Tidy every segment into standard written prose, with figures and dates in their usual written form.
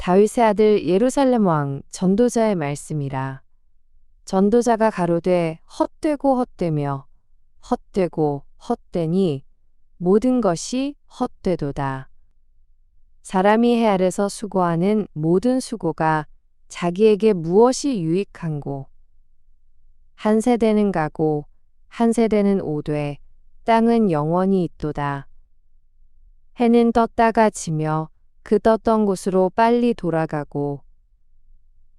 다윗의 아들 예루살렘 왕 전도자의 말씀이라. 전도자가 가로되 헛되고 헛되며 헛되고 헛되니 모든 것이 헛되도다. 사람이 해 아래서 수고하는 모든 수고가 자기에게 무엇이 유익한고. 한 세대는 가고 한 세대는 오되 땅은 영원히 있도다. 해는 떴다가 지며 그 떴던 곳으로 빨리 돌아가고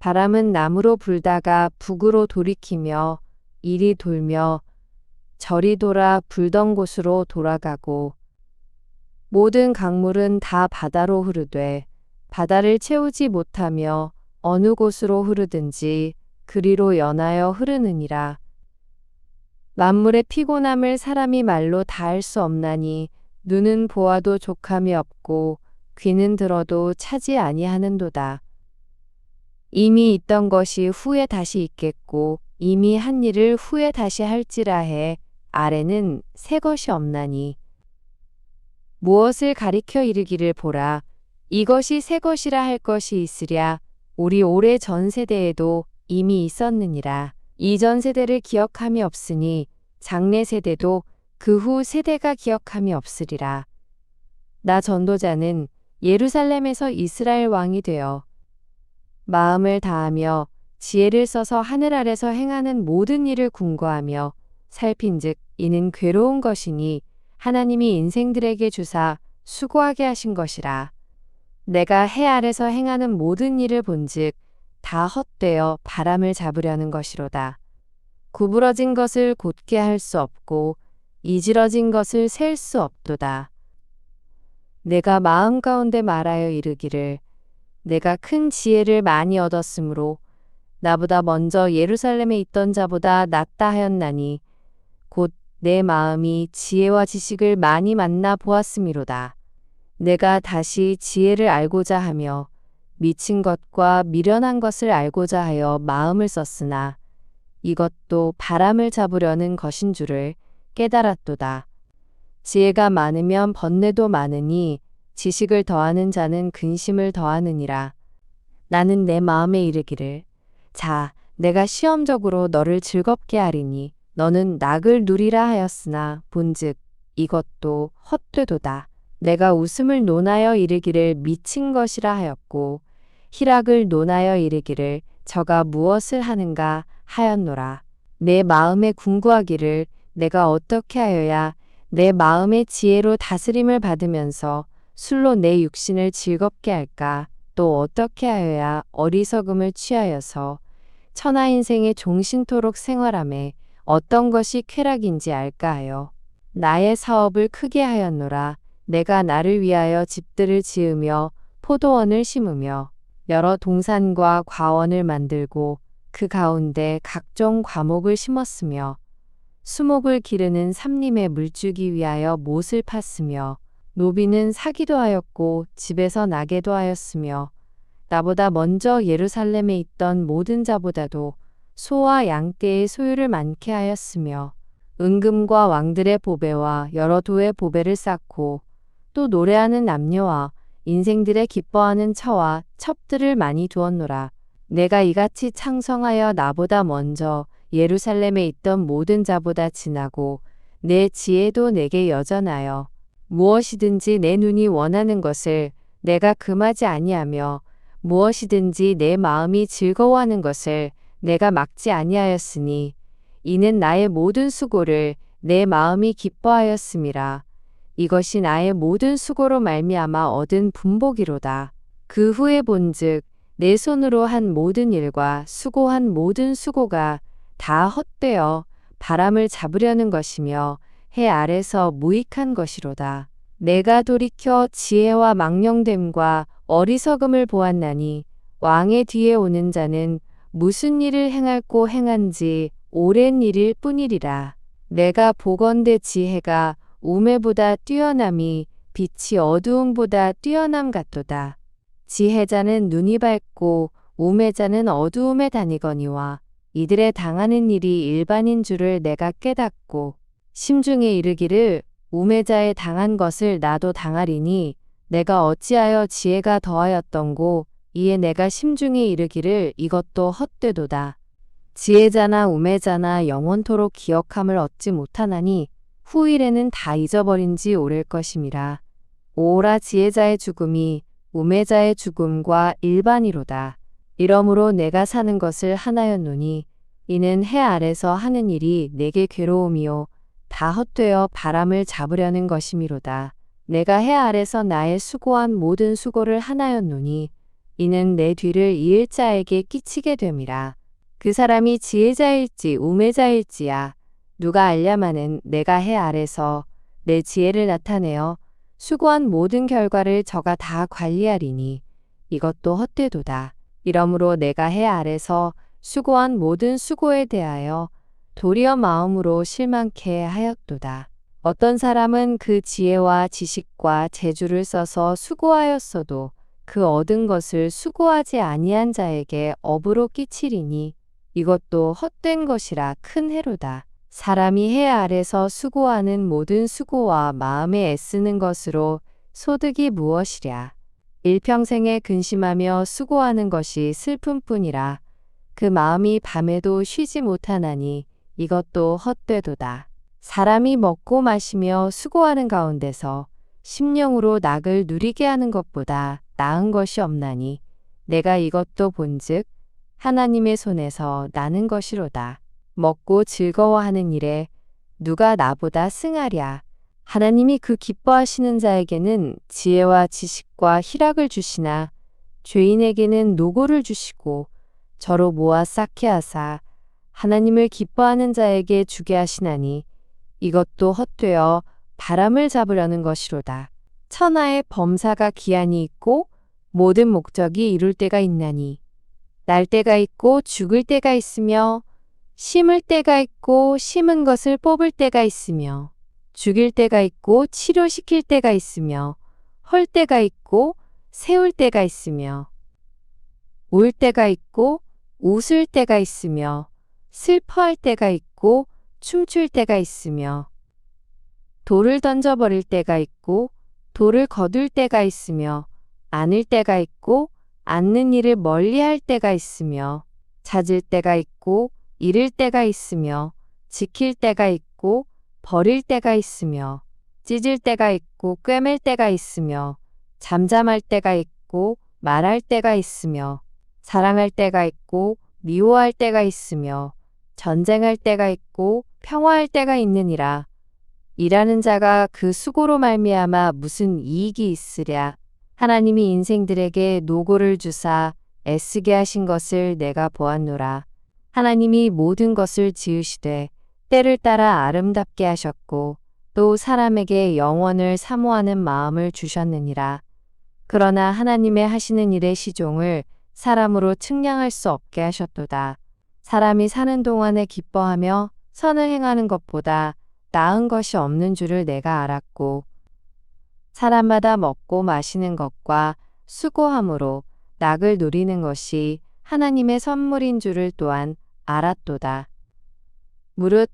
바람은 남으로 불다가 북으로 돌이키며 이리 돌며 저리 돌아 불던 곳으로 돌아가고 모든 강물은 다 바다로 흐르되 바다를 채우지 못하며 어느 곳으로 흐르든지 그리로 연하여 흐르느니라. 만물의 피곤함을 사람이 말로 다할 수 없나니 눈은 보아도 족함이 없고 귀는 들어도 차지 아니하는도다. 이미 있던 것이 후에 다시 있겠고 이미 한 일을 후에 다시 할지라 해 아래는 새 것이 없나니 무엇을 가리켜 이르기를 보라. 이것이 새 것이라 할 것이 있으랴. 우리 오래 전 세대에도 이미 있었느니라. 이전 세대를 기억함이 없으니 장래 세대도 그 후 세대가 기억함이 없으리라. 나 전도자는 예루살렘에서 이스라엘 왕이 되어 마음을 다하며 지혜를 써서 하늘 아래서 행하는 모든 일을 궁고하며 살핀즉 이는 괴로운 것이니 하나님이 인생들에게 주사 수고하게 하신 것이라. 내가 해 아래서 행하는 모든 일을 본즉 다 헛되어 바람을 잡으려는 것이로다. 구부러진 것을 곧게 할 수 없고 이지러진 것을 셀 수 없도다. 내가 마음 가운데 말하여 이르기를 내가 큰 지혜를 많이 얻었으므로 나보다 먼저 예루살렘에 있던 자보다 낫다 하였나니 곧 내 마음이 지혜와 지식을 많이 만나 보았음이로다. 내가 다시 지혜를 알고자 하며 미친 것과 미련한 것을 알고자 하여 마음을 썼으나 이것도 바람을 잡으려는 것인 줄을 깨달았도다. 지혜가 많으면 번뇌도 많으니 지식을 더하는 자는 근심을 더하느니라. 나는 내 마음에 이르기를 자, 내가 시험적으로 너를 즐겁게 하리니 너는 낙을 누리라 하였으나 본즉 이것도 헛되도다. 내가 웃음을 논하여 이르기를 미친 것이라 하였고 희락을 논하여 이르기를 저가 무엇을 하는가 하였노라. 내 마음에 궁구하기를 내가 어떻게 하여야 내 마음의 지혜로 다스림을 받으면서 술로 내 육신을 즐겁게 할까? 또 어떻게 하여야 어리석음을 취하여서 천하 인생의 종신토록 생활함에 어떤 것이 쾌락인지 알까 하여 나의 사업을 크게 하였노라. 내가 나를 위하여 집들을 지으며 포도원을 심으며 여러 동산과 과원을 만들고 그 가운데 각종 과목을 심었으며 수목을 기르는 삼림에 물주기 위하여 못을 팠으며 노비는 사기도 하였고 집에서 나게도 하였으며 나보다 먼저 예루살렘에 있던 모든 자보다도 소와 양떼의 소유를 많게 하였으며 은금과 왕들의 보배와 여러 도의 보배를 쌓고 또 노래하는 남녀와 인생들의 기뻐하는 처와 첩들을 많이 두었노라. 내가 이같이 창성하여 나보다 먼저 예루살렘에 있던 모든 자보다 지나고 내 지혜도 내게 여전하여 무엇이든지 내 눈이 원하는 것을 내가 금하지 아니하며 무엇이든지 내 마음이 즐거워하는 것을 내가 막지 아니하였으니 이는 나의 모든 수고를 내 마음이 기뻐하였음이라. 이것이 나의 모든 수고로 말미암아 얻은 분복이로다. 그 후에 본즉 내 손으로 한 모든 일과 수고한 모든 수고가 다 헛되어 바람을 잡으려는 것이며 해 아래서 무익한 것이로다. 내가 돌이켜 지혜와 망령됨과 어리석음을 보았나니 왕의 뒤에 오는 자는 무슨 일을 행할꼬 행한지 오랜 일일 뿐이리라. 내가 보건대 지혜가 우매보다 뛰어남이 빛이 어두움보다 뛰어남 같도다. 지혜자는 눈이 밝고 우매자는 어두움에 다니거니와 이들의 당하는 일이 일반인 줄을 내가 깨닫고 심중에 이르기를 우매자의 당한 것을 나도 당하리니 내가 어찌하여 지혜가 더하였던고 이에 내가 심중에 이르기를 이것도 헛되도다. 지혜자나 우매자나 영원토록 기억함을 얻지 못하나니 후일에는 다 잊어버린 지 오래일 것임이라. 오라 지혜자의 죽음이 우매자의 죽음과 일반이로다. 이러므로 내가 사는 것을 하나였노니 이는 해 아래서 하는 일이 내게 괴로움이요 다 헛되어 바람을 잡으려는 것이미로다. 내가 해 아래서 나의 수고한 모든 수고를 하나였노니 이는 내 뒤를 이을 자에게 끼치게 됨이라. 그 사람이 지혜자일지 우매자일지야 누가 알랴마는 내가 해 아래서 내 지혜를 나타내어 수고한 모든 결과를 저가 다 관리하리니 이것도 헛되도다. 이러므로 내가 해 아래서 수고한 모든 수고에 대하여 도리어 마음으로 실망케 하였도다. 어떤 사람은 그 지혜와 지식과 재주를 써서 수고하였어도 그 얻은 것을 수고하지 아니한 자에게 업으로 끼치리니 이것도 헛된 것이라 큰 해로다. 사람이 해 아래서 수고하는 모든 수고와 마음에 애쓰는 것으로 소득이 무엇이랴. 일평생에 근심하며 수고하는 것이 슬픔뿐이라. 그 마음이 밤에도 쉬지 못하나니 이것도 헛되도다. 사람이 먹고 마시며 수고하는 가운데서 심령으로 낙을 누리게 하는 것보다 나은 것이 없나니 내가 이것도 본즉 하나님의 손에서 나는 것이로다. 먹고 즐거워하는 일에 누가 나보다 승하랴. 하나님이 그 기뻐하시는 자에게는 지혜와 지식과 희락을 주시나 죄인에게는 노고를 주시고 저로 모아 쌓게 하사 하나님을 기뻐하는 자에게 주게 하시나니 이것도 헛되어 바람을 잡으려는 것이로다. 천하의 범사가 기한이 있고 모든 목적이 이룰 때가 있나니 날 때가 있고 죽을 때가 있으며 심을 때가 있고 심은 것을 뽑을 때가 있으며 죽일 때가 있고 치료시킬 때가 있으며 헐 때가 있고 세울 때가 있으며 울 때가 있고 웃을 때가 있으며 슬퍼할 때가 있고 춤출 때가 있으며 돌을 던져버릴 때가 있고 돌을 거둘 때가 있으며 안을 때가 있고 앉는 일을 멀리할 때가 있으며 찾을 때가 있고 잃을 때가 있으며 지킬 때가 있고 버릴 때가 있으며 찢을 때가 있고 꿰맬 때가 있으며 잠잠할 때가 있고 말할 때가 있으며 사랑할 때가 있고 미워할 때가 있으며 전쟁할 때가 있고 평화할 때가 있느니라. 일하는 자가 그 수고로 말미암아 무슨 이익이 있으랴. 하나님이 인생들에게 노고를 주사 애쓰게 하신 것을 내가 보았노라. 하나님이 모든 것을 지으시되 때를 따라 아름답게 하셨고 또 사람에게 영원을 사모하는 마음을 주셨느니라. 그러나 하나님의 하시는 일의 시종을 사람으로 측량할 수 없게 하셨도다. 사람이 사는 동안에 기뻐하며 선을 행하는 것보다 나은 것이 없는 줄을 내가 알았고 사람마다 먹고 마시는 것과 수고함으로 낙을 누리는 것이 하나님의 선물인 줄을 또한 알았도다. 무릇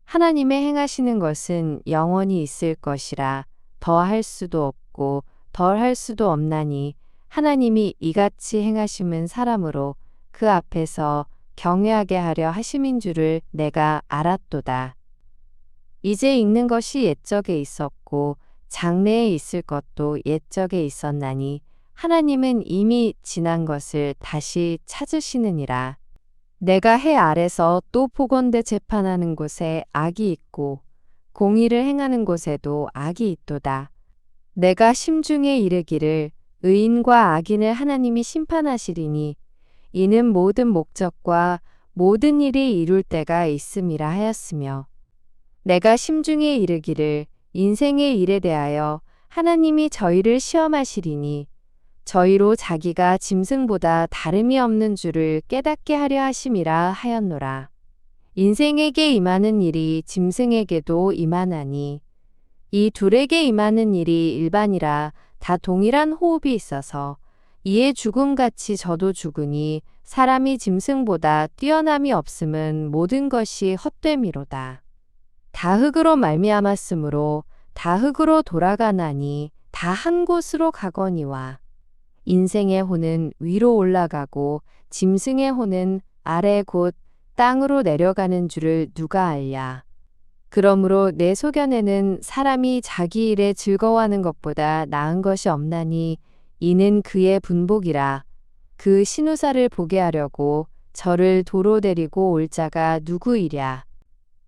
하나님의 행하시는 것은 영원히 있을 것이라 더할 수도 없고 덜할 수도 없나니 하나님이 이같이 행하심은 사람으로 그 앞에서 경외하게 하려 하심인 줄을 내가 알았도다. 이제 읽는 것이 옛적에 있었고 장래에 있을 것도 옛적에 있었나니 하나님은 이미 지난 것을 다시 찾으시느니라. 내가 해 아래서 또 보건대 재판하는 곳에 악이 있고 공의를 행하는 곳에도 악이 있도다. 내가 심중에 이르기를 의인과 악인을 하나님이 심판하시리니 이는 모든 목적과 모든 일이 이룰 때가 있음이라 하였으며 내가 심중에 이르기를 인생의 일에 대하여 하나님이 저희를 시험하시리니 저희로 자기가 짐승보다 다름이 없는 줄을 깨닫게 하려 하심이라 하였노라. 인생에게 임하는 일이 짐승에게도 임하나니 이 둘에게 임하는 일이 일반이라 다 동일한 호흡이 있어서 이에 죽음같이 저도 죽으니 사람이 짐승보다 뛰어남이 없음은 모든 것이 헛됨이로다. 다 흙으로 말미암았으므로 다 흙으로 돌아가나니 다 한 곳으로 가거니와 인생의 호는 위로 올라가고 짐승의 호는 아래 곧 땅으로 내려가는 줄을 누가 알랴. 그러므로 내 소견에는 사람이 자기 일에 즐거워하는 것보다 나은 것이 없나니 이는 그의 분복이라. 그 신우사를 보게 하려고 저를 도로 데리고 올 자가 누구이랴.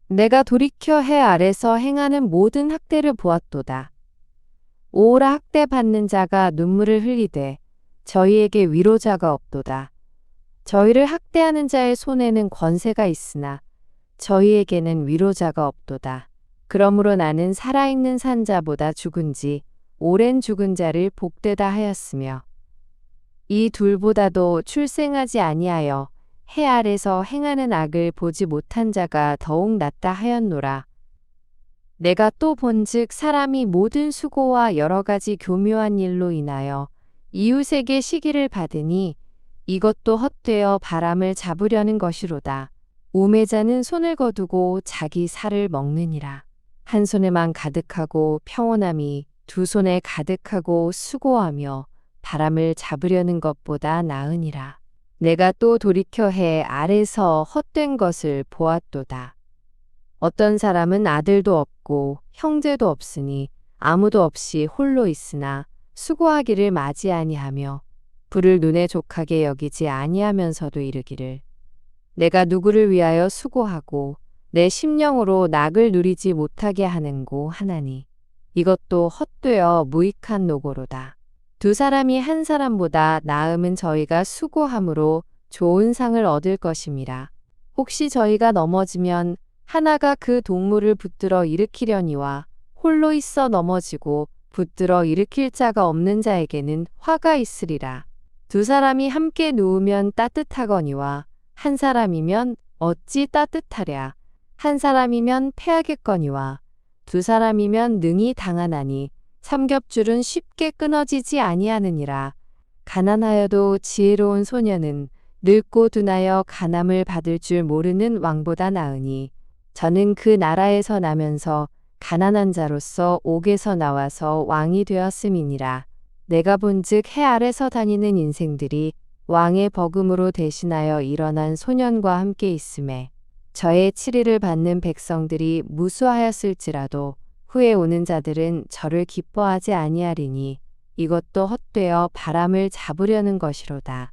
내가 돌이켜 해 아래서 행하는 모든 학대를 보았도다. 오라 학대받는 자가 눈물을 흘리되 저희에게 위로자가 없도다. 저희를 학대하는 자의 손에는 권세가 있으나 저희에게는 위로자가 없도다. 그러므로 나는 살아있는 산자보다 죽은지 오랜 죽은 자를 복되다 하였으며 이 둘보다도 출생하지 아니하여 해 아래서 행하는 악을 보지 못한 자가 더욱 낫다 하였노라. 내가 또 본즉 사람이 모든 수고와 여러 가지 교묘한 일로 인하여 이웃에게 시기를 받으니 이것도 헛되어 바람을 잡으려는 것이로다. 우매자는 손을 거두고 자기 살을 먹느니라. 한 손에만 가득하고 평온함이 두 손에 가득하고 수고하며 바람을 잡으려는 것보다 나으니라. 내가 또 돌이켜 해 아래서 헛된 것을 보았도다. 어떤 사람은 아들도 없고 형제도 없으니 아무도 없이 홀로 있으나 수고하기를 맞이 아니하며 불을 눈에 족하게 여기지 아니하면서도 이르기를 내가 누구를 위하여 수고하고 내 심령으로 낙을 누리지 못하게 하는고 하나니 이것도 헛되어 무익한 노고로다. 두 사람이 한 사람보다 나음은 저희가 수고함으로 좋은 상을 얻을 것임이라. 혹시 저희가 넘어지면 하나가 그 동물을 붙들어 일으키려니와 홀로 있어 넘어지고 붙들어 일으킬 자가 없는 자에게는 화가 있으리라. 두 사람이 함께 누우면 따뜻하거니와 한 사람이면 어찌 따뜻하랴. 한 사람이면 패하겠거니와 두 사람이면 능히 당하나니 삼겹줄은 쉽게 끊어지지 아니하느니라. 가난하여도 지혜로운 소년은 늙고 둔하여 간암을 받을 줄 모르는 왕보다 나으니 저는 그 나라에서 나면서 가난한 자로서 옥에서 나와서 왕이 되었음이니라. 내가 본즉 해 아래서 다니는 인생들이 왕의 버금으로 대신하여 일어난 소년과 함께 있음에 저의 치리를 받는 백성들이 무수하였을지라도 후에 오는 자들은 저를 기뻐하지 아니하리니 이것도 헛되어 바람을 잡으려는 것이로다.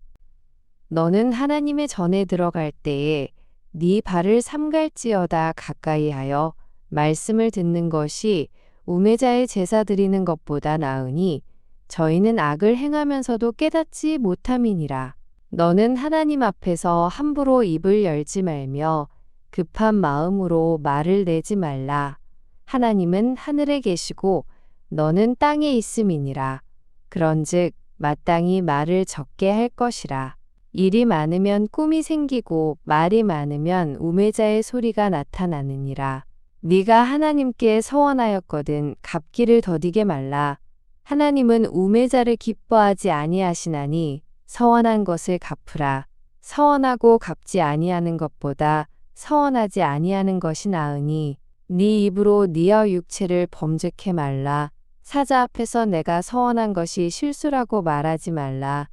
너는 하나님의 전에 들어갈 때에 네 발을 삼갈지어다 가까이 하여 말씀을 듣는 것이 우매자의 제사 드리는 것보다 나으니 저희는 악을 행하면서도 깨닫지 못함이니라. 너는 하나님 앞에서 함부로 입을 열지 말며 급한 마음으로 말을 내지 말라. 하나님은 하늘에 계시고 너는 땅에 있음이니라. 그런즉 마땅히 말을 적게 할 것이라. 일이 많으면 꿈이 생기고 말이 많으면 우매자의 소리가 나타나느니라. 네가 하나님께 서원하였거든 갚기를 더디게 말라. 하나님은 우매자를 기뻐하지 아니하시나니 서원한 것을 갚으라. 서원하고 갚지 아니하는 것보다 서원하지 아니하는 것이 나으니 네 입으로 네어 육체를 범죄케 말라. 사자 앞에서 내가 서원한 것이 실수라고 말하지 말라.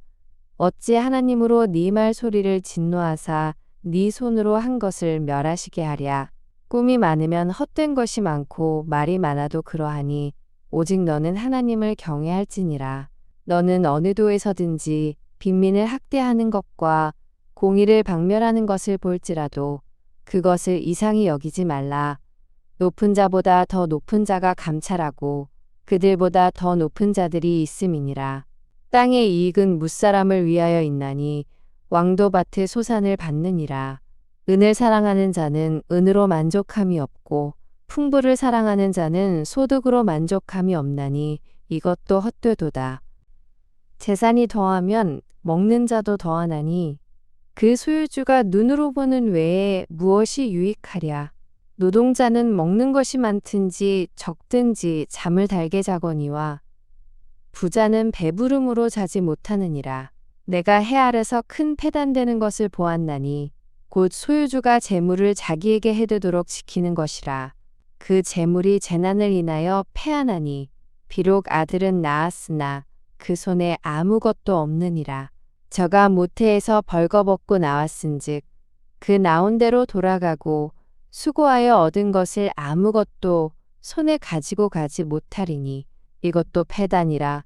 어찌 하나님으로 네 말 소리를 진노하사 네 손으로 한 것을 멸하시게 하랴. 꿈이 많으면 헛된 것이 많고 말이 많아도 그러하니 오직 너는 하나님을 경외할지니라. 너는 어느 도에서든지 빈민을 학대하는 것과 공의를 박멸하는 것을 볼지라도 그것을 이상히 여기지 말라. 높은 자보다 더 높은 자가 감찰하고 그들보다 더 높은 자들이 있음이니라. 땅의 이익은 무사람을 위하여 있나니 왕도 밭의 소산을 받느니라. 은을 사랑하는 자는 은으로 만족함이 없고 풍부를 사랑하는 자는 소득으로 만족함이 없나니 이것도 헛되도다. 재산이 더하면 먹는 자도 더하나니 그 소유주가 눈으로 보는 외에 무엇이 유익하랴. 노동자는 먹는 것이 많든지 적든지 잠을 달게 자거니와 부자는 배부름으로 자지 못하느니라. 내가 해 아래서 큰 패단되는 것을 보았나니 곧 소유주가 재물을 자기에게 해두도록 지키는 것이라. 그 재물이 재난을 인하여 패하나니 비록 아들은 낳았으나 그 손에 아무것도 없느니라. 저가 모태에서 벌거벗고 나왔은즉 그 나온 대로 돌아가고 수고하여 얻은 것을 아무것도 손에 가지고 가지 못하리니 이것도 패단이라.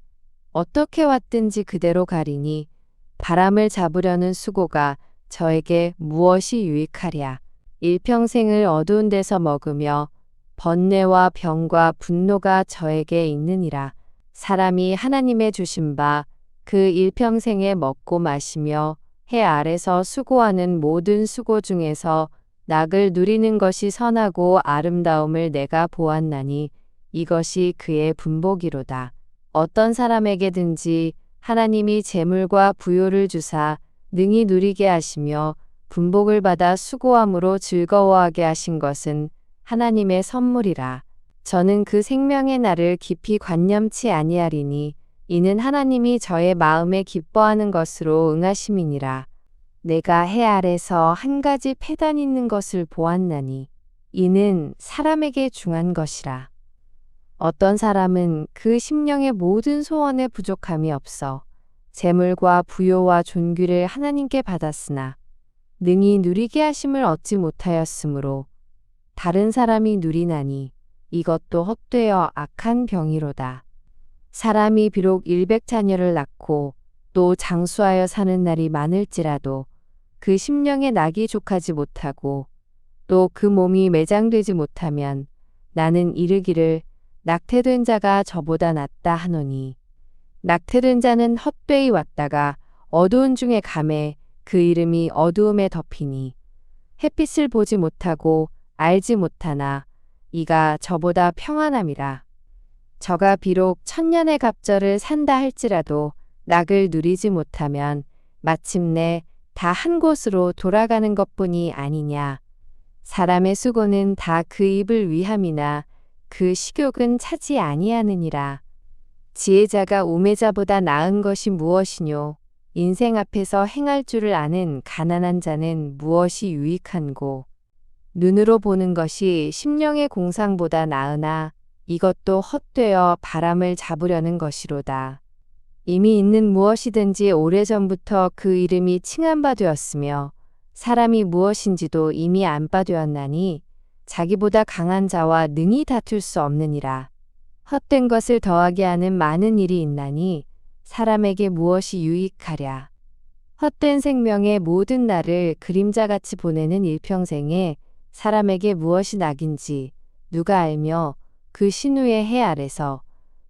어떻게 왔든지 그대로 가리니 바람을 잡으려는 수고가 저에게 무엇이 유익하랴. 일평생을 어두운 데서 먹으며 번뇌와 병과 분노가 저에게 있느니라. 사람이 하나님의 주신 바 그 일평생에 먹고 마시며 해 아래서 수고하는 모든 수고 중에서 낙을 누리는 것이 선하고 아름다움을 내가 보았나니 이것이 그의 분복이로다. 어떤 사람에게든지 하나님이 재물과 부요를 주사 능히 누리게 하시며 분복을 받아 수고함으로 즐거워하게 하신 것은 하나님의 선물이라. 저는 그 생명의 날을 깊이 관념치 아니하리니 이는 하나님이 저의 마음에 기뻐하는 것으로 응하심이니라. 내가 해 아래서 한 가지 패단 있는 것을 보았나니 이는 사람에게 중한 것이라. 어떤 사람은 그 심령의 모든 소원에 부족함이 없어 재물과 부요와 존귀를 하나님께 받았으나 능히 누리게 하심을 얻지 못하였으므로 다른 사람이 누리나니 이것도 헛되어 악한 병이로다. 사람이 비록 100자녀를 낳고 또 장수하여 사는 날이 많을지라도 그 심령의 낙이 족하지 못하고 또 그 몸이 매장되지 못하면 나는 이르기를 낙태된 자가 저보다 낫다 하노니 낙태된 자는 헛되이 왔다가 어두운 중에 감에 그 이름이 어두움에 덮이니 햇빛을 보지 못하고 알지 못하나 이가 저보다 평안함이라. 저가 비록 천년의 갑절을 산다 할지라도 낙을 누리지 못하면 마침내 다 한 곳으로 돌아가는 것뿐이 아니냐. 사람의 수고는 다 그 입을 위함이나 그 식욕은 차지 아니하느니라. 지혜자가 우매자보다 나은 것이 무엇이뇨. 인생 앞에서 행할 줄을 아는 가난한 자는 무엇이 유익한고. 눈으로 보는 것이 심령의 공상보다 나으나 이것도 헛되어 바람을 잡으려는 것이로다. 이미 있는 무엇이든지 오래전부터 그 이름이 칭한 바 되었으며 사람이 무엇인지도 이미 안 바 되었나니 자기보다 강한 자와 능히 다툴 수 없느니라. 헛된 것을 더하게 하는 많은 일이 있나니 사람에게 무엇이 유익하랴. 헛된 생명의 모든 날을 그림자같이 보내는 일평생에 사람에게 무엇이 낙인지 누가 알며 그 신우의 해 아래서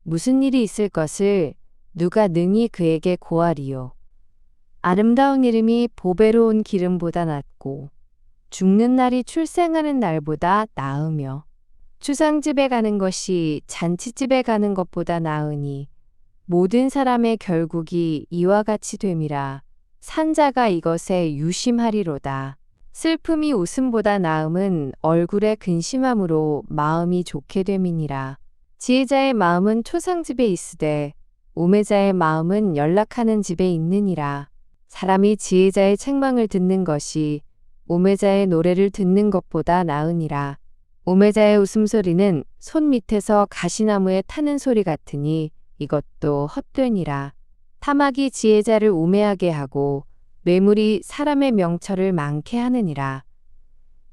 무슨 일이 있을 것을 누가 능히 그에게 고하리요. 아름다운 이름이 보배로운 기름보다 낫고 죽는 날이 출생하는 날보다 나으며 추상집에 가는 것이 잔치집에 가는 것보다 나으니 모든 사람의 결국이 이와 같이 됨이라. 산자가 이것에 유심하리로다. 슬픔이 웃음보다 나음은 얼굴에 근심함으로 마음이 좋게 됨이니라. 지혜자의 마음은 초상집에 있으되 우매자의 마음은 연락하는 집에 있느니라. 사람이 지혜자의 책망을 듣는 것이 우매자의 노래를 듣는 것보다 나으니라. 우매자의 웃음소리는 손 밑에서 가시나무에 타는 소리 같으니 이것도 헛되니라. 탐악이 지혜자를 우매하게 하고 뇌물이 사람의 명철을 많게 하느니라.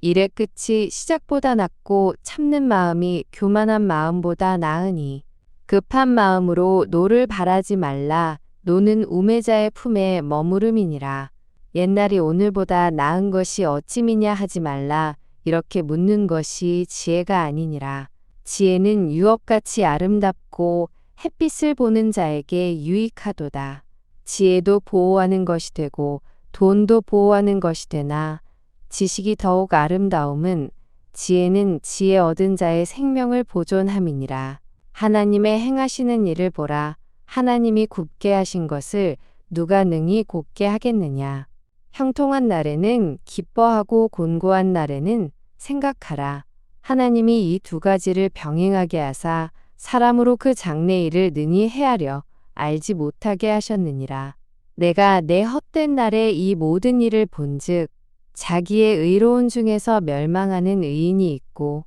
일의 끝이 시작보다 낫고 참는 마음이 교만한 마음보다 나으니 급한 마음으로 노를 바라지 말라. 노는 우매자의 품에 머무름이니라. 옛날이 오늘보다 나은 것이 어찌미냐 하지 말라. 이렇게 묻는 것이 지혜가 아니니라. 지혜는 유업같이 아름답고 햇빛을 보는 자에게 유익하도다. 지혜도 보호하는 것이 되고 돈도 보호하는 것이 되나 지식이 더욱 아름다움은 지혜는 지혜 얻은 자의 생명을 보존함이니라. 하나님의 행하시는 일을 보라. 하나님이 굽게 하신 것을 누가 능히 곧게 하겠느냐. 형통한 날에는 기뻐하고 곤고한 날에는 생각하라. 하나님이 이 두 가지를 병행하게 하사 사람으로 그 장래 일을 능히 헤아려 알지 못하게 하셨느니라. 내가 내 헛된 날에 이 모든 일을 본즉 자기의 의로운 중에서 멸망하는 의인이 있고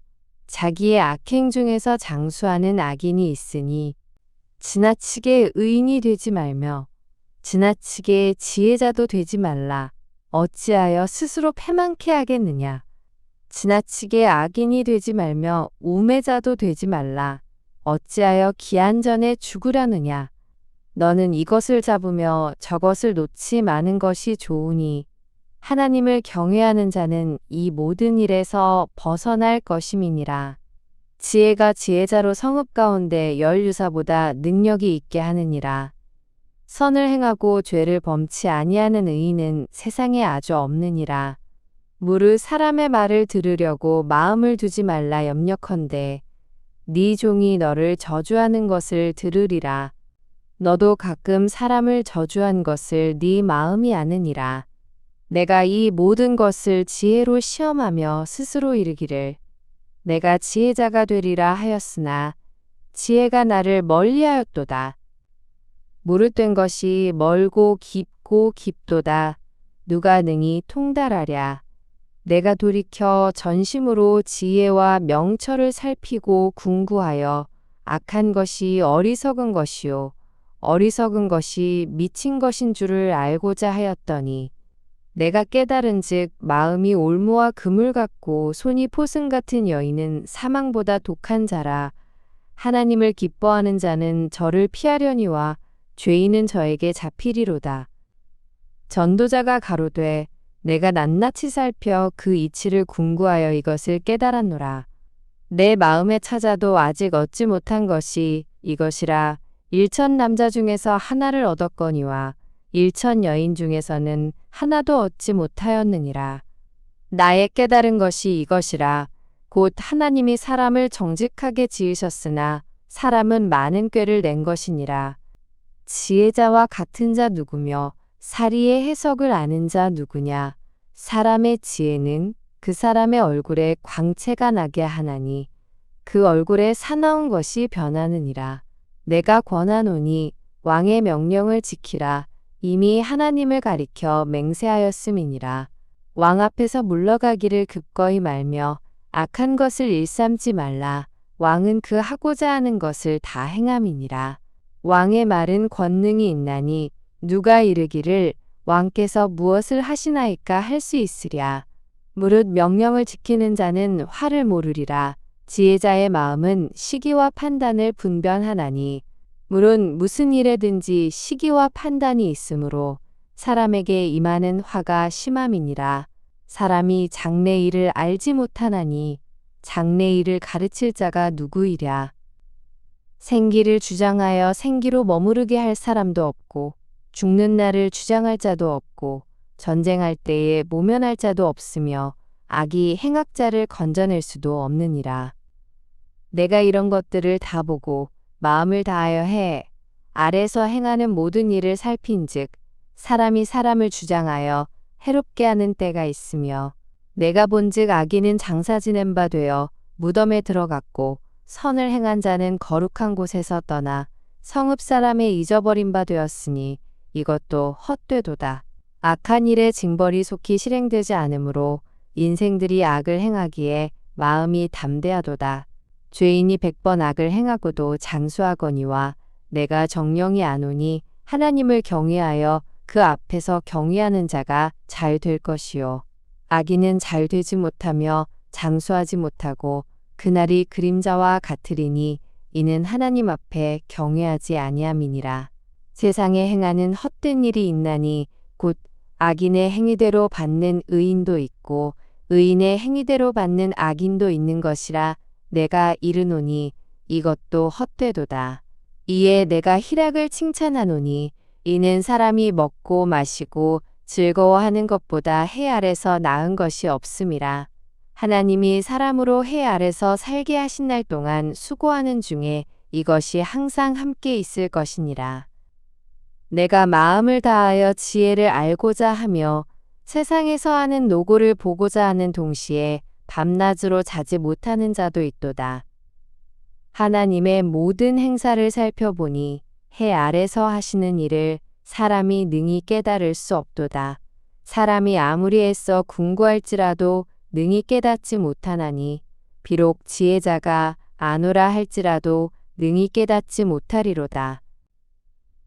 자기의 악행 중에서 장수하는 악인이 있으니 지나치게 의인이 되지 말며 지나치게 지혜자도 되지 말라. 어찌하여 스스로 패망케 하겠느냐. 지나치게 악인이 되지 말며 우매자도 되지 말라. 어찌하여 기한 전에 죽으려느냐. 너는 이것을 잡으며 저것을 놓지 마는 것이 좋으니 하나님을 경외하는 자는 이 모든 일에서 벗어날 것임이니라. 지혜가 지혜자로 성읍 가운데 열유사보다 능력이 있게 하느니라. 선을 행하고 죄를 범치 아니하는 의인은 세상에 아주 없느니라. 무릇 사람의 말을 들으려고 마음을 두지 말라 염려컨대 네 종이 너를 저주하는 것을 들으리라. 너도 가끔 사람을 저주한 것을 네 마음이 아느니라. 내가 이 모든 것을 지혜로 시험하며 스스로 이르기를 내가 지혜자가 되리라 하였으나 지혜가 나를 멀리하였도다. 무릇된 것이 멀고 깊고 깊도다. 누가 능히 통달하랴. 내가 돌이켜 전심으로 지혜와 명철을 살피고 궁구하여 악한 것이 어리석은 것이요 어리석은 것이 미친 것인 줄을 알고자 하였더니 내가 깨달은즉 마음이 올무와 그물 같고 손이 포승 같은 여인은 사망보다 독한 자라. 하나님을 기뻐하는 자는 저를 피하려니와 죄인은 저에게 잡히리로다. 전도자가 가로되 내가 낱낱이 살펴 그 이치를 궁구하여 이것을 깨달았노라. 내 마음에 찾아도 아직 얻지 못한 것이 이것이라. 1천 남자 중에서 하나를 얻었거니와 1천 여인 중에서는 하나도 얻지 못하였느니라. 나의 깨달은 것이 이것이라. 곧 하나님이 사람을 정직하게 지으셨으나 사람은 많은 꾀를 낸 것이니라. 지혜자와 같은 자 누구며 사리의 해석을 아는 자 누구냐. 사람의 지혜는 그 사람의 얼굴에 광채가 나게 하나니 그 얼굴에 사나운 것이 변하느니라. 내가 권하노니 왕의 명령을 지키라. 이미 하나님을 가리켜 맹세하였음이니라. 왕 앞에서 물러가기를 급거이 말며 악한 것을 일삼지 말라. 왕은 그 하고자 하는 것을 다 행함이니라. 왕의 말은 권능이 있나니 누가 이르기를 왕께서 무엇을 하시나이까 할 수 있으랴. 무릇 명령을 지키는 자는 화를 모르리라. 지혜자의 마음은 시기와 판단을 분별하나니 물론 무슨 일에든지 시기와 판단이 있으므로 사람에게 임하는 화가 심함이니라. 사람이 장래 일을 알지 못하나니 장래 일을 가르칠 자가 누구이랴. 생기를 주장하여 생기로 머무르게 할 사람도 없고 죽는 날을 주장할 자도 없고 전쟁할 때에 모면할 자도 없으며 악이 행악자를 건져낼 수도 없느니라. 내가 이런 것들을 다 보고 마음을 다하여 해 아래서 행하는 모든 일을 살핀즉 사람이 사람을 주장하여 해롭게 하는 때가 있으며 내가 본즉 악인은 장사 지낸 바 되어 무덤에 들어갔고 선을 행한 자는 거룩한 곳에서 떠나 성읍 사람의 잊어버린 바 되었으니 이것도 헛되도다. 악한 일의 징벌이 속히 실행되지 않으므로 인생들이 악을 행하기에 마음이 담대하도다. 죄인이 100번 악을 행하고도 장수하거니와 내가 정령이 아노니 하나님을 경외하여 그 앞에서 경외하는 자가 잘 될 것이요. 악인은 잘 되지 못하며 장수하지 못하고 그날이 그림자와 같으리니 이는 하나님 앞에 경외하지 아니함이니라. 세상에 행하는 헛된 일이 있나니 곧 악인의 행위대로 받는 의인도 있고 의인의 행위대로 받는 악인도 있는 것이라. 내가 이르노니 이것도 헛되도다. 이에 내가 희락을 칭찬하노니 이는 사람이 먹고 마시고 즐거워하는 것보다 해 아래서 나은 것이 없음이라. 하나님이 사람으로 해 아래서 살게 하신 날 동안 수고하는 중에 이것이 항상 함께 있을 것이니라. 내가 마음을 다하여 지혜를 알고자 하며 세상에서 하는 노고를 보고자 하는 동시에 밤낮으로 자지 못하는 자도 있도다. 하나님의 모든 행사를 살펴보니 해 아래서 하시는 일을 사람이 능히 깨달을 수 없도다. 사람이 아무리 애써 궁구할지라도 능히 깨닫지 못하나니 비록 지혜자가 아노라 할지라도 능히 깨닫지 못하리로다.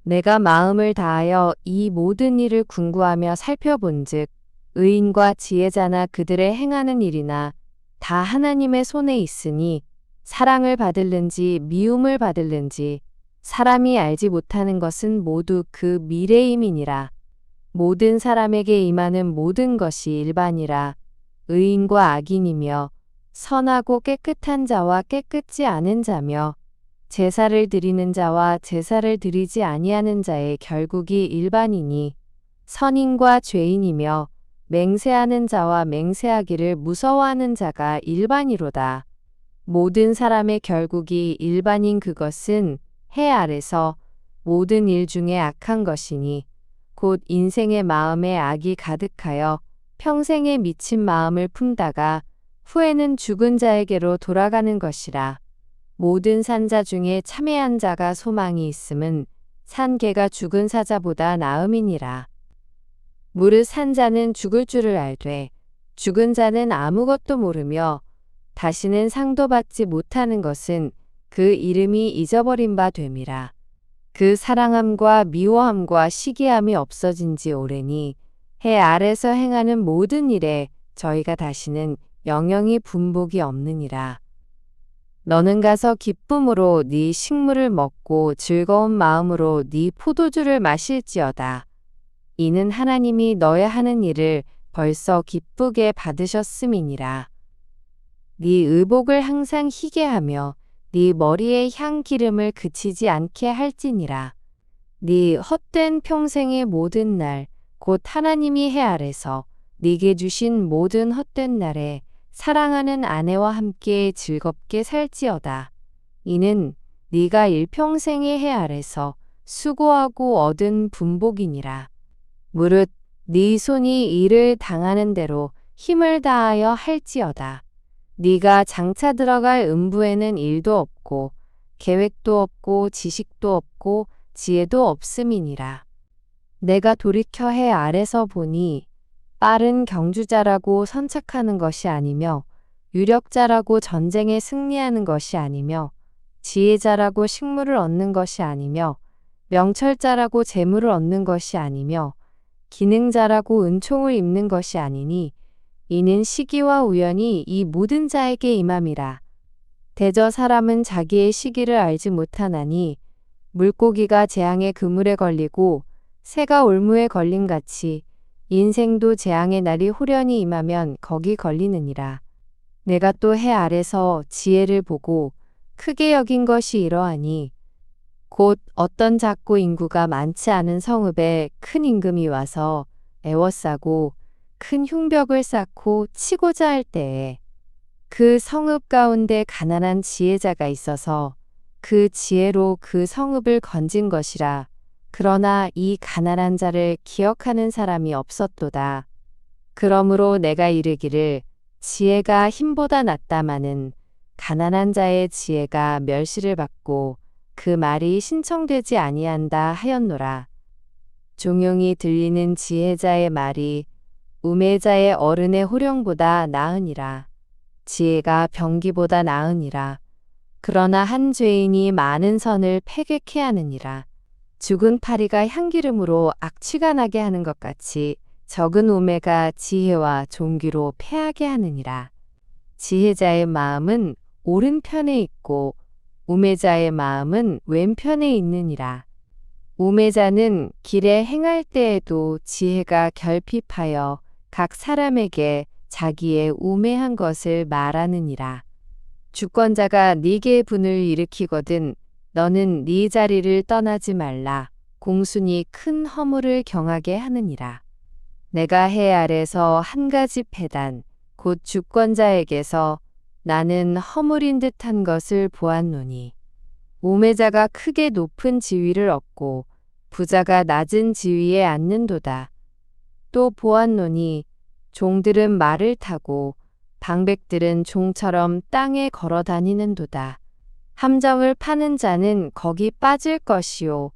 내가 마음을 다하여 이 모든 일을 궁구하며 살펴본즉 의인과 지혜자나 그들의 행하는 일이나 다 하나님의 손에 있으니 사랑을 받을는지 미움을 받을는지 사람이 알지 못하는 것은 모두 그 미래임이니라. 모든 사람에게 임하는 모든 것이 일반이라. 의인과 악인이며 선하고 깨끗한 자와 깨끗지 않은 자며 제사를 드리는 자와 제사를 드리지 아니하는 자의 결국이 일반이니 선인과 죄인이며 맹세하는 자와 맹세하기를 무서워하는 자가 일반이로다. 모든 사람의 결국이 일반인 그것은 해 아래서 모든 일 중에 악한 것이니 곧 인생의 마음에 악이 가득하여 평생에 미친 마음을 품다가 후에는 죽은 자에게로 돌아가는 것이라. 모든 산자 중에 참회한 자가 소망이 있음은 산 개가 죽은 사자보다 나음이니라. 무릇 산 자는 죽을 줄을 알되 죽은 자는 아무것도 모르며 다시는 상도 받지 못하는 것은 그 이름이 잊어버린 바 됨이라. 그 사랑함과 미워함과 시기함이 없어진 지 오래니 해 아래서 행하는 모든 일에 저희가 다시는 영영이 분복이 없느니라. 너는 가서 기쁨으로 네 식물을 먹고 즐거운 마음으로 네 포도주를 마실지어다. 이는 하나님이 너의 하는 일을 벌써 기쁘게 받으셨음이니라. 네 의복을 항상 희게 하며 네 머리에 향 기름을 그치지 않게 할지니라. 네 헛된 평생의 모든 날 곧 하나님이 해 아래서 네게 주신 모든 헛된 날에 사랑하는 아내와 함께 즐겁게 살지어다. 이는 네가 일평생의 해 아래서 수고하고 얻은 분복이니라. 무릇 네 손이 일을 당하는 대로 힘을 다하여 할지어다. 네가 장차 들어갈 음부에는 일도 없고 계획도 없고 지식도 없고 지혜도 없음이니라. 내가 돌이켜 해 아래서 보니 빠른 경주자라고 선착하는 것이 아니며 유력자라고 전쟁에 승리하는 것이 아니며 지혜자라고 식물을 얻는 것이 아니며 명철자라고 재물을 얻는 것이 아니며 기능자라고 은총을 입는 것이 아니니 이는 시기와 우연이 이 모든 자에게 임함이라. 대저 사람은 자기의 시기를 알지 못하나니 물고기가 재앙의 그물에 걸리고 새가 올무에 걸림같이 인생도 재앙의 날이 호련히 임하면 거기 걸리느니라. 내가 또 해 아래서 지혜를 보고 크게 여긴 것이 이러하니 곧 어떤 작고 인구가 많지 않은 성읍에 큰 임금이 와서 애워싸고 큰 흉벽을 쌓고 치고자 할 때에 그 성읍 가운데 가난한 지혜자가 있어서 그 지혜로 그 성읍을 건진 것이라. 그러나 이 가난한 자를 기억하는 사람이 없었도다. 그러므로 내가 이르기를 지혜가 힘보다 낫다마는 가난한 자의 지혜가 멸시를 받고 그 말이 신청되지 아니한다 하였노라. 종용이 들리는 지혜자의 말이 우매자의 어른의 호령보다 나으니라. 지혜가 병기보다 나으니라. 그러나 한 죄인이 많은 선을 패객해 하느니라. 죽은 파리가 향기름으로 악취가 나게 하는 것 같이 적은 우매가 지혜와 존귀로 패하게 하느니라. 지혜자의 마음은 오른편에 있고 우매자의 마음은 왼편에 있느니라. 우매자는 길에 행할 때에도 지혜가 결핍하여 각 사람에게 자기의 우매한 것을 말하느니라. 주권자가 네게 분을 일으키거든 너는 네 자리를 떠나지 말라. 공순이 큰 허물을 경하게 하느니라. 내가 해 아래서 한 가지 패단 곧 주권자에게서 나는 허물인 듯한 것을 보았노니 우매자가 크게 높은 지위를 얻고 부자가 낮은 지위에 앉는도다. 또 보았노니 종들은 말을 타고 방백들은 종처럼 땅에 걸어 다니는도다. 함정을 파는 자는 거기 빠질 것이요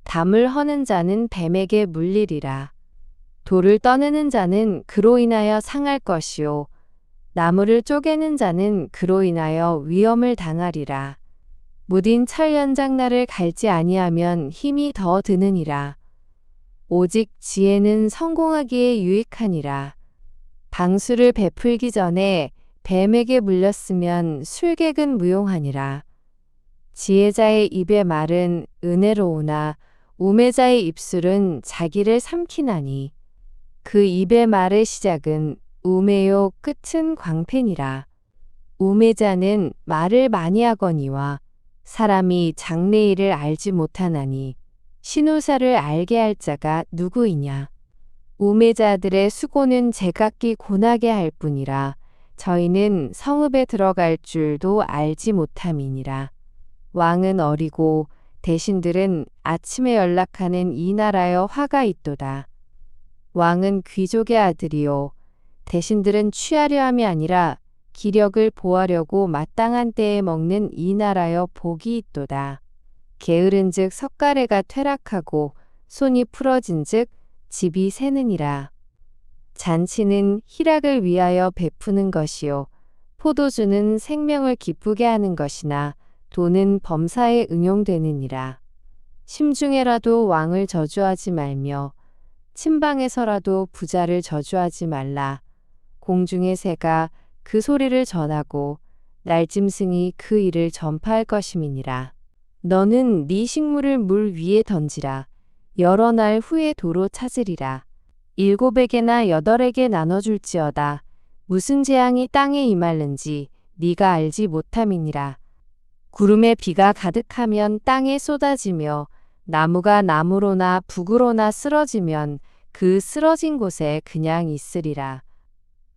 담을 허는 자는 뱀에게 물리리라. 돌을 떠내는 자는 그로 인하여 상할 것이요 나무를 쪼개는 자는 그로 인하여 위험을 당하리라. 무딘 철연장나를 갈지 아니하면 힘이 더 드느니라. 오직 지혜는 성공하기에 유익하니라. 방수를 베풀기 전에 뱀에게 물렸으면 술객은 무용하니라. 지혜자의 입의 말은 은혜로우나 우매자의 입술은 자기를 삼키나니 그 입의 말의 시작은 우매요 끝은 광팬이라. 우매자는 말을 많이 하거니와 사람이 장래일을 알지 못하나니 신우사를 알게 할 자가 누구이냐. 우매자들의 수고는 제각기 고나게 할 뿐이라. 저희는 성읍에 들어갈 줄도 알지 못함이니라. 왕은 어리고 대신들은 아침에 연락하는 이 나라여 화가 있도다. 왕은 귀족의 아들이요 대신들은 취하려 함이 아니라 기력을 보하려고 마땅한 때에 먹는 이 나라여 복이 있도다. 게으른즉 석가래가 퇴락하고 손이 풀어진즉 집이 새느니라. 잔치는 희락을 위하여 베푸는 것이요 포도주는 생명을 기쁘게 하는 것이나 돈은 범사에 응용되느니라. 심중에라도 왕을 저주하지 말며 침방에서라도 부자를 저주하지 말라. 공중의 새가 그 소리를 전하고 날짐승이 그 일을 전파할 것임이니라. 너는 네 식물을 물 위에 던지라. 여러 날 후에 도로 찾으리라. 7에게나 8에게 나눠줄지어다. 무슨 재앙이 땅에 임할는지 네가 알지 못함이니라. 구름에 비가 가득하면 땅에 쏟아지며 나무가 나무로나 북으로나 쓰러지면 그 쓰러진 곳에 그냥 있으리라.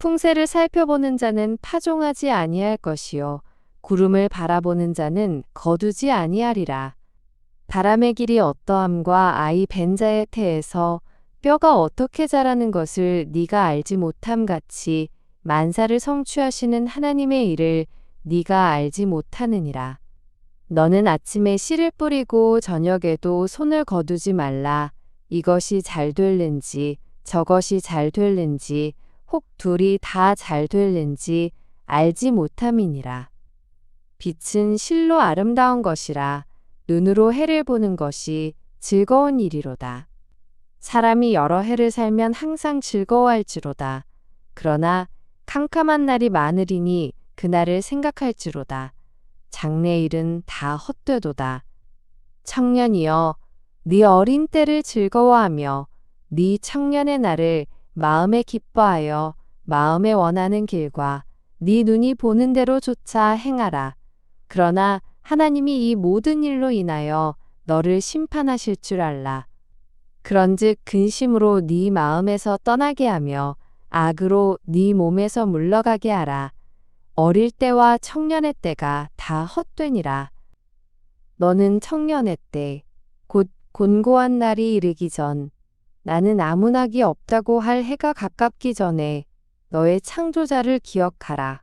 풍세를 살펴보는 자는 파종하지 아니할 것이요 구름을 바라보는 자는 거두지 아니하리라. 바람의 길이 어떠함과 아이 벤 자의 태에서 뼈가 어떻게 자라는 것을 네가 알지 못함 같이 만사를 성취하시는 하나님의 일을 네가 알지 못하느니라. 너는 아침에 씨를 뿌리고 저녁에도 손을 거두지 말라. 이것이 잘 될는지 저것이 잘 될는지 혹 둘이 다 잘 될는지 알지 못함이니라. 빛은 실로 아름다운 것이라. 눈으로 해를 보는 것이 즐거운 일이로다. 사람이 여러 해를 살면 항상 즐거워할지로다. 그러나 캄캄한 날이 많으리니 그날을 생각할지로다. 장래일은 다 헛되도다. 청년이여, 네 어린 때를 즐거워하며 네 청년의 날을 마음에 기뻐하여 마음에 원하는 길과 네 눈이 보는 대로 조차 행하라. 그러나 하나님이 이 모든 일로 인하여 너를 심판하실 줄 알라. 그런즉 근심으로 네 마음에서 떠나게 하며 악으로 네 몸에서 물러가게 하라. 어릴 때와 청년의 때가 다 헛되니라. 너는 청년의 때, 곧 곤고한 날이 이르기 전, 나는 아무나기 없다고 할 해가 가깝기 전에 너의 창조자를 기억하라.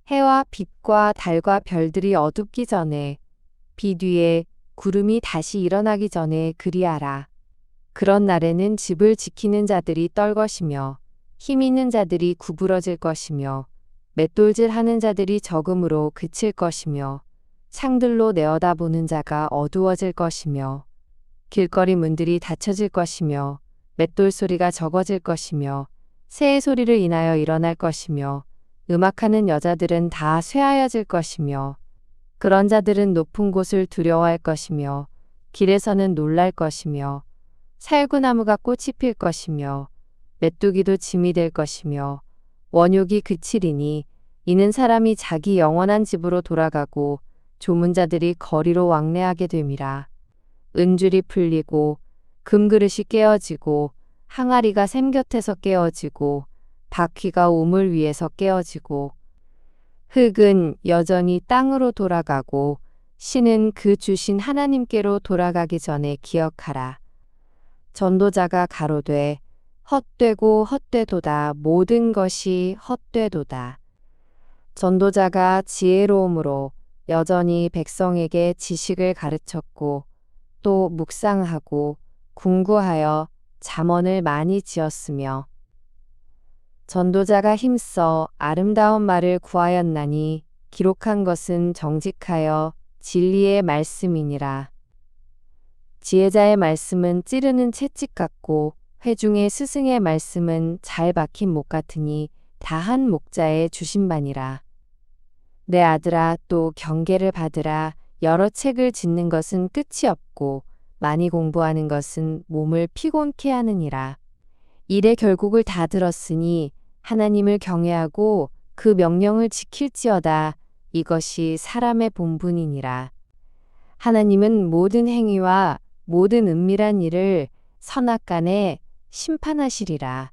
해와 빛과 달과 별들이 어둡기 전에, 비 뒤에 구름이 다시 일어나기 전에 그리하라. 그런 날에는 집을 지키는 자들이 떨 것이며 힘 있는 자들이 구부러질 것이며 맷돌질 하는 자들이 적음으로 그칠 것이며 창들로 내어다보는 자가 어두워질 것이며 길거리 문들이 닫혀질 것이며 맷돌 소리가 적어질 것이며 새의 소리를 인하여 일어날 것이며 음악하는 여자들은 다 쇠하여질 것이며 그런 자들은 높은 곳을 두려워할 것이며 길에서는 놀랄 것이며 살구나무가 꽃이 필 것이며 메뚜기도 짐이 될 것이며 원욕이 그치리니 이는 사람이 자기 영원한 집으로 돌아가고 조문자들이 거리로 왕래하게 됨이라. 은줄이 풀리고 금그릇이 깨어지고 항아리가 샘 곁에서 깨어지고 바퀴가 우물 위에서 깨어지고 흙은 여전히 땅으로 돌아가고 신은 그 주신 하나님께로 돌아가기 전에 기억하라. 전도자가 가로되 헛되고 헛되도다. 모든 것이 헛되도다. 전도자가 지혜로움으로 여전히 백성에게 지식을 가르쳤고 또 묵상하고 궁구하여 잠언을 많이 지었으며 전도자가 힘써 아름다운 말을 구하였나니 기록한 것은 정직하여 진리의 말씀이니라. 지혜자의 말씀은 찌르는 채찍 같고 회중의 스승의 말씀은 잘 박힌 목 같으니 다 한 목자의 주신바니라. 내 아들아, 또 경계를 받으라. 여러 책을 짓는 것은 끝이 없고 많이 공부하는 것은 몸을 피곤케 하느니라. 일의 결국을 다 들었으니 하나님을 경외하고 그 명령을 지킬지어다. 이것이 사람의 본분이니라. 하나님은 모든 행위와 모든 은밀한 일을 선악간에 심판하시리라.